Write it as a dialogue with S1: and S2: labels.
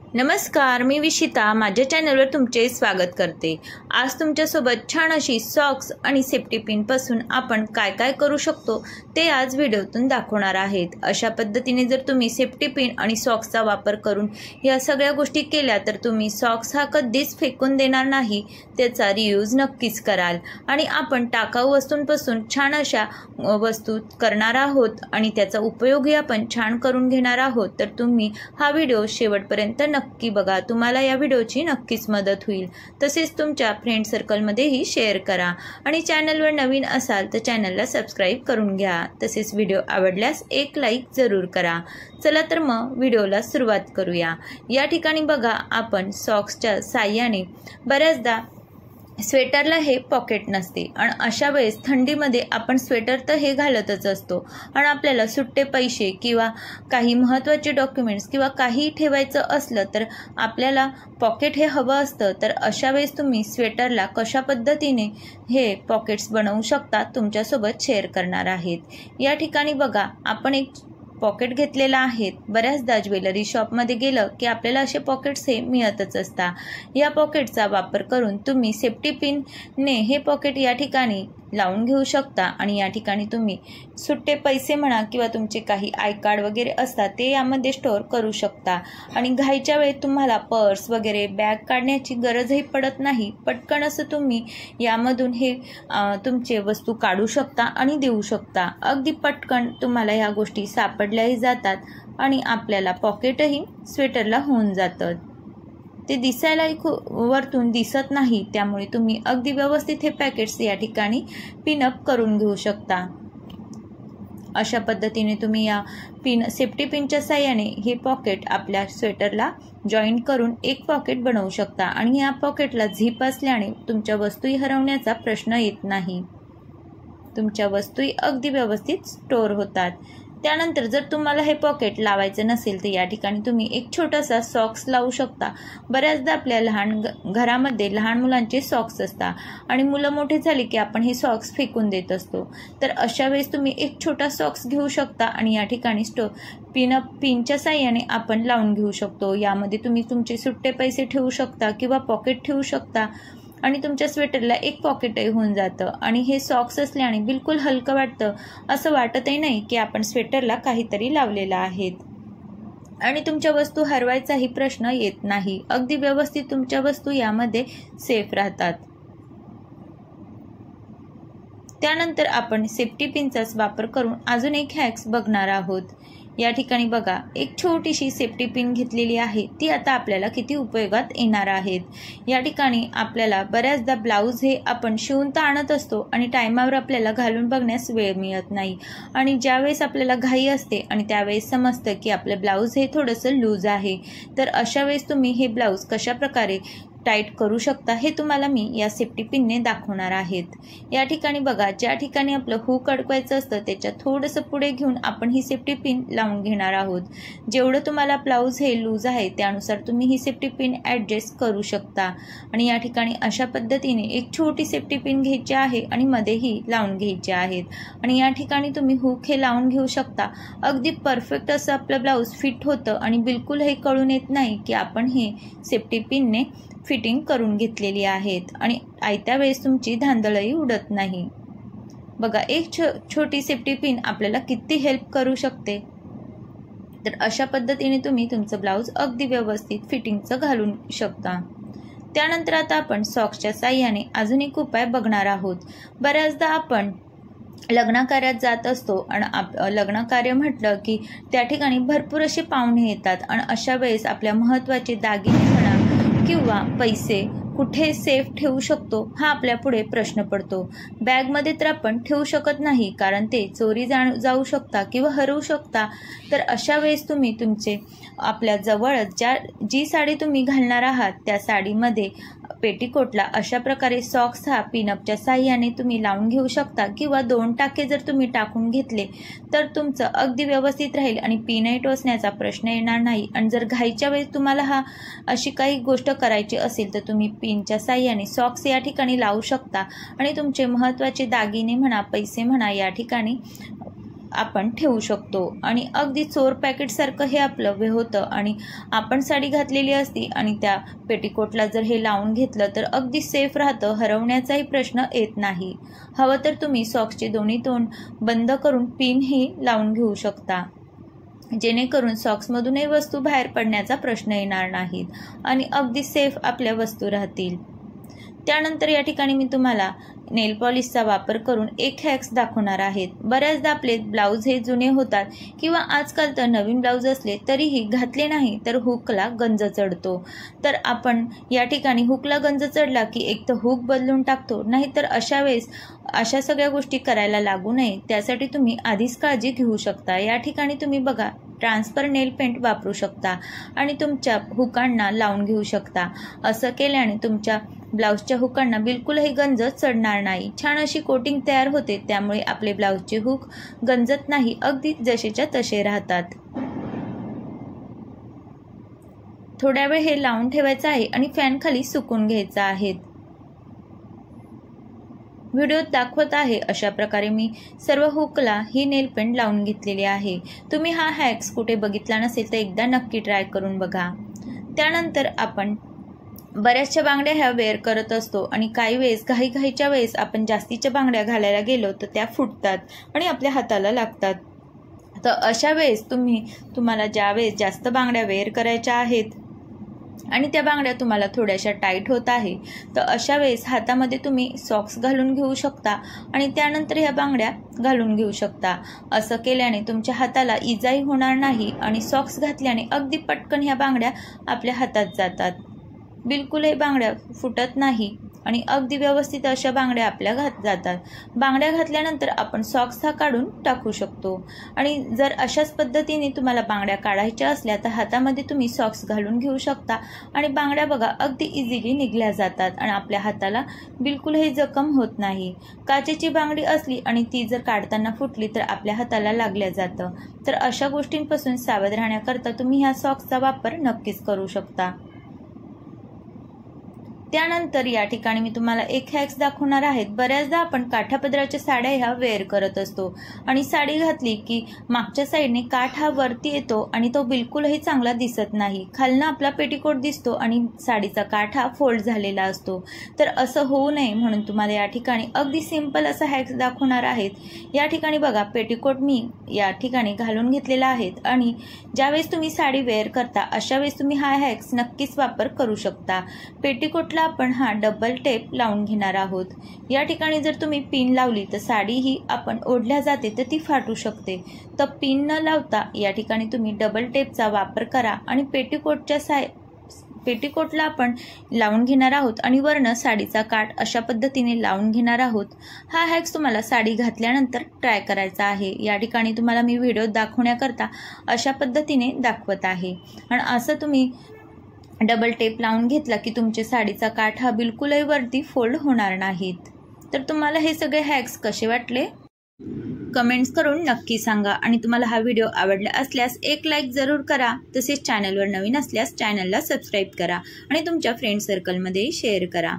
S1: नमस्कार, मी विशिता माझ्या चॅनलवर तुमचे स्वागत करते। आज तुमच्यासोबत छान अशी सॉक्स आणि सेफ्टी पिन पासून आपण काय काय करू शकतो ते आज व्हिडिओतून दाखवणार आहेत। अशा पद्धतीने जर तुम्ही सेफ्टी पिन आणि सॉक्सचा वापर करून या सगळ्या गोष्टी केल्या तर तुम्ही सॉक्स हा कधीच फेकून देणार नाही, त्याचा रियूज नक्कीच कराल आणि आपण टाकाऊ वस्तूंपासून छान अशा वस्तू करणार आहोत आणि त्याचा उपयोगही आपण छान करून घेणार आहोत। तर तुम्ही हा व्हिडिओ शेवटपर्यंत नक्की बघा, तुम्हाला या व्हिडिओची नक्कीच मदत होईल। तसेच तुमच्या फ्रेंड सर्कलमध्येही शेअर करा आणि चॅनलवर नवीन असाल तर चॅनलला सबस्क्राइब करून घ्या। तसेच व्हिडिओ आवडल्यास एक लाईक जरूर करा। चला तर मग व्हिडिओला सुरुवात करूया। या ठिकाणी बघा, आपण सॉक्सच्या साहाय्याने बऱ्याचदा स्वेटरला हे पॉकेट नसते आणि अशा वेळेस थंडीमध्ये आपण स्वेटर तर हे घालतच असतो आणि आपल्याला सुट्टे पैसे किंवा काही महत्त्वाचे डॉक्युमेंट्स किंवा काही ठेवायचं असलं तर आपल्याला पॉकेट हे हवं असतं। तर अशा वेळेस तुम्ही स्वेटरला कशा पद्धतीने हे पॉकेट्स बनवू शकता तुमच्यासोबत शेअर करणार आहेत। या ठिकाणी बघा, आपण एक पॉकेट घेतलेला आहे। बऱ्याचदा ज्वेलरी शॉपमध्ये गेलं की आपल्याला असे पॉकेट्स हे मिळतच असतात। या पॉकेटचा वापर करून तुम्ही सेफ्टी पिनने हे पॉकेट या ठिकाणी लावून घेऊ शकता आणि या ठिकाणी तुम्ही सुट्टे पैसे म्हणा किंवा तुमचे काही आय कार्ड वगैरे असतात ते यामध्ये स्टोअर करू शकता आणि घाईच्या वेळेत तुम्हाला पर्स वगैरे बॅग काढण्याची गरजही पडत नाही। पटकन असं तुम्ही यामधून हे तुमचे वस्तू काढू शकता आणि देऊ शकता। अगदी पटकन तुम्हाला ह्या गोष्टी सापडल्याही जातात आणि आपल्याला पॉकेटही स्वेटरला होऊन जातं। ते दिसायलाही वरतून दिसत नाही, त्यामुळे तुम्ही अगदी व्यवस्थित हे पॅकेट्स या ठिकाणी पिनअप करून घेऊ शकता। अशा पद्धतीने तुम्ही या सेफ्टी पिनच्या साहाय्याने हे पॉकेट आपल्या स्वेटरला जॉईंट करून एक पॉकेट बनवू शकता आणि या पॉकेटला झिप असल्याने तुमच्या वस्तूही हरवण्याचा प्रश्न येत नाही। तुमच्या वस्तूही अगदी व्यवस्थित स्टोअर होतात। त्यानंतर जर तुम्हाला हे पॉकेट लावायचं नसेल तर या ठिकाणी तुम्ही एक छोटासा सॉक्स लावू शकता। बऱ्याचदा आपल्या घरामध्ये लहान मुलांचे सॉक्स असतात आणि मुलं मोठे झाले की आपण हे सॉक्स फेकून देत असतो। तर अशा वेळेस तुम्ही एक छोटा सॉक्स घेऊ शकता आणि या ठिकाणी पिनच्या साहाय्याने आपण लावून घेऊ शकतो। यामध्ये तुम्ही तुमचे सुट्टे पैसे ठेवू शकता किंवा पॉकेट ठेवू शकता आणि तुमच्या स्वेटरला एक पॉकेटही होऊन जातं आणि हे सॉक्स असल्याने बिलकुल हलकं वाटतं। असं वाटतही नाही की आपण स्वेटरला काहीतरी लावलेलं आहे आणि तुमच्या वस्तू हरवायचाही प्रश्न येत नाही। अगदी व्यवस्थित तुमच्या वस्तू यामध्ये सेफ राहतात। त्यानंतर आपण सेफ्टी पिनचाच वापर करून अजून एक हॅक्स बघणार आहोत। या ठिकाणी बघा, एक छोटीशी सेफ्टी पिन घेतलेली आहे, ती आता आपल्याला किती उपयोगात येणार आहेत। या ठिकाणी आपल्याला बऱ्याचदा ब्लाऊज हे आपण शिवून तर आणत असतो आणि टायमावर आपल्याला घालून बघण्यास वेळ मिळत नाही आणि ज्यावेळेस आपल्याला घाई असते आणि त्यावेळेस समजतं की आपलं ब्लाऊज हे थोडंसं लूज आहे, तर अशा वेळेस तुम्ही हे ब्लाऊज कशा प्रकारे टाईट करू शकता हे तुम्हाला मी या सेफ्टी पिनने दाखवणार आहेत। या ठिकाणी बघा, ज्या ठिकाणी आपलं हुक अडकवायचं असतं त्याच्या थोडंसं पुढे घेऊन आपण ही सेफ्टी पिन लावून घेणार आहोत। जेवढं तुम्हाला ब्लाऊज हे लूज आहे त्यानुसार तुम्ही ही सेफ्टी पिन ॲडजस्ट करू शकता आणि या ठिकाणी अशा पद्धतीने एक छोटी सेफ्टी पिन घ्यायची आहे आणि मध्येही लावून घ्यायची आहेत आणि या ठिकाणी तुम्ही हुक हे लावून घेऊ शकता। अगदी परफेक्ट असं आपलं ब्लाऊज फिट होतं आणि बिलकुल हे कळून येत नाही की आपण हे सेफ्टी पिनने फिटिंग करून घेतलेली आहेत आणि आयत्या वेळेस तुमची धांदळही उडत नाही। बघा, एक छोटी सेफ्टी पिन आपल्याला किती हेल्प करू शकते। तर अशा पद्धतीने तुम्ही तुमचं ब्लाऊज अगदी व्यवस्थित फिटिंगचं घालून शकता। त्यानंतर आता आपण सॉक्सच्या साहाय्याने अजून एक उपाय बघणार आहोत। बऱ्याचदा आपण लग्नकार्यात जात असतो आणि लग्नकार्य म्हटलं की त्या ठिकाणी भरपूर असे पाहुणे येतात आणि अशा वेळेस आपल्या महत्त्वाचे दागिने म्हणा किंवा पैसे कुठे सेफ ठेवू शकतो हा आपल्या पुढे प्रश्न पडतो। बॅगमध्ये तर आपण ठेवू शकत नाही कारण ते चोरी जाऊ शकता किंवा हरवू शकता। तर अशा वेळेस तुम्ही तुमचे आपल्या जवळच जी साडी तुम्ही घालणार आहात त्या साडीमध्ये पेटीकोटला अशा प्रकारे सॉक्स हा पिनअपच्या साहाय्याने तुम्ही लावून घेऊ शकता किंवा 2 टाके जर तुम्ही टाकून घेतले तर तुमचं अगदी व्यवस्थित राहील आणि पिनही टोचण्याचा प्रश्न येणार नाही। आणि जर घाईच्या वेळेस तुम्हाला अशी काही गोष्ट करायची असेल तर तुम्ही पिनच्या साहाय्याने सॉक्स या ठिकाणी लावू शकता आणि तुमचे महत्त्वाचे दागिने म्हणा पैसे म्हणा या ठिकाणी आपण ठेवू शकतो आणि अगदी चोर पॅकेटसारखं हे आपलं होतं आणि आपण साडी घातलेली असती आणि त्या पेटीकोटला जर हे लावून घेतलं तर अगदी सेफ राहतं, हरवण्याचाही प्रश्न येत नाही। हवं तर तुम्ही सॉक्सचे दोन्ही तोंड बंद करून पिनही लावून घेऊ शकता, जेणेकरून सॉक्समधूनही वस्तू बाहेर पडण्याचा प्रश्न येणार नाहीत आणि अगदी सेफ आपल्या वस्तू राहतील। त्यानंतर या ठिकाणी मी तुम्हाला नेल पॉलिशचा वापर करून एक हॅक्स दाखवणार आहेत। बऱ्याचदा आपले ब्लाऊज हे जुने होतात किंवा आजकाल तर नवीन ब्लाऊज असले तरीही घातले नाही तर हुकला गंज चढतो। तर आपण या ठिकाणी हुकला गंज चढला की एक तर हुक बदलून टाकतो, नाहीतर अशा वेळेस अशा सगळ्या गोष्टी करायला लागू नये त्यासाठी तुम्ही आधीच काळजी घेऊ शकता। या ठिकाणी तुम्ही बघा ट्रान्सफर नेल पेंट वापरू शकता आणि तुमच्या हुकांना लावून घेऊ शकता। असं केल्याने तुमच्या ब्लाऊजच्या हुकांना बिलकुलही गंज चढणार नाही, छान अशी कोटिंग तयार होते, त्यामुळे आपले ब्लाऊजचे हुक गंजत नाही, अगदी जसेच्या तसे राहतात। थोड्या वेळ हे लावून ठेवायचं आहे आणि फॅन खाली सुकून घ्यायचं आहे। व्हिडिओत दाखवत आहे अशा प्रकारे मी सर्व हुकला ही नेल पेंट लावून घेतलेली आहे। तुम्ही हा हॅक्स कुठे बघितला नसेल तर एकदा नक्की ट्राय करून बघा। त्यानंतर आपण बऱ्याचशा बांगड्या ह्या वेअर करत असतो आणि काही वेळेस घाईच्या वेळेस आपण जास्तीच्या बांगड्या घालायला गेलो तर त्या फुटतात आणि आपल्या हाताला लागतात। तर अशा वेळेस तुम्हाला ज्या वेळेस जास्त बांगड्या वेअर करायच्या आहेत आणि त्या बांगड्या तुम्हाला थोड्याशा टाईट होत आहे तर अशा वेळेस हातामध्ये तुम्ही सॉक्स घालून घेऊ शकता आणि त्यानंतर ह्या बांगड्या घालून घेऊ शकता। असं केल्याने तुमच्या हाताला इजाही होणार नाही आणि सॉक्स घातल्याने अगदी पटकन ह्या बांगड्या आपल्या हातात जातात, बिलकुलही बांगड्या फुटत नाही आणि अगदी व्यवस्थित अशा बांगड्या आपल्या जातात। बांगड्या घातल्यानंतर आपण सॉक्स हा काढून टाकू शकतो आणि जर अशाच पद्धतीने तुम्हाला बांगड्या काढायच्या असल्या तर हातामध्ये तुम्ही सॉक्स घालून घेऊ शकता आणि बांगड्या बघा अगदी इझिली निघल्या जातात आणि आपल्या हाताला बिलकुलही जखम होत नाही। काचेची बांगडी असली आणि ती जर काढताना फुटली तर आपल्या हाताला लागल्या जातं। तर अशा गोष्टींपासून सावध राहण्याकरता तुम्ही ह्या सॉक्सचा वापर नक्कीच करू शकता। त्यानंतर या ठिकाणी मी तुम्हाला एक हॅक्स दाखवणार आहे। बऱ्याचदा आपण काठापदराच्या साड्या ह्या वेअर करत असतो आणि साडी घातली की मागच्या साईडने काठ हा वरती येतो आणि तो बिलकुलही चांगला दिसत नाही, खालनं आपला पेटीकोट दिसतो आणि साडीचा काठ हा फोल्ड झालेला असतो। तर असं होऊ नये म्हणून तुम्हाला या ठिकाणी अगदी सिंपल असा हॅक्स दाखवणार आहेत। या ठिकाणी बघा पेटीकोट मी या ठिकाणी घालून घेतलेला आहे आणि ज्यावेळेस तुम्ही साडी वेअर करता अशा वेळेस तुम्ही हा हॅक्स नक्कीच वापर करू शकता। पेटीकोट आपण हा डबल टेप लावून घेणार आहोत। या ठिकाणी जर तुम्ही पिन लावली तर साडी ही आपण ओढल्या जाते तर ती फाटू शकते, तर पिन न लावता या ठिकाणी तुम्ही डबल टेपचा वापर करा आणि पेटीकोटला आपण लावून घेणार आहोत आणि वरनं साडीचा काठ अशा पद्धतीने लावून घेणार आहोत। हा हॅक्स तुम्हाला साडी घातल्यानंतर ट्राय करायचा आहे। या ठिकाणी तुम्हाला मी व्हिडिओ दाखवण्याकरता अशा पद्धतीने दाखवत आहे आणि असं तुम्ही डबल टेप लावून घेतला की तुमच्या साडीचा काठ हा बिलकुलही वरती फोल्ड होणार नाहीत। तर तुम्हाला हे सगळे हॅक्स कसे वाटले कमेंट्स करून नक्की सांगा आणि तुम्हाला हा व्हिडिओ आवडला असल्यास एक लाईक जरूर करा, तसेच चॅनलवर नवीन असल्यास चॅनलला सबस्क्राईब करा आणि तुमच्या फ्रेंड सर्कलमध्ये शेअर करा।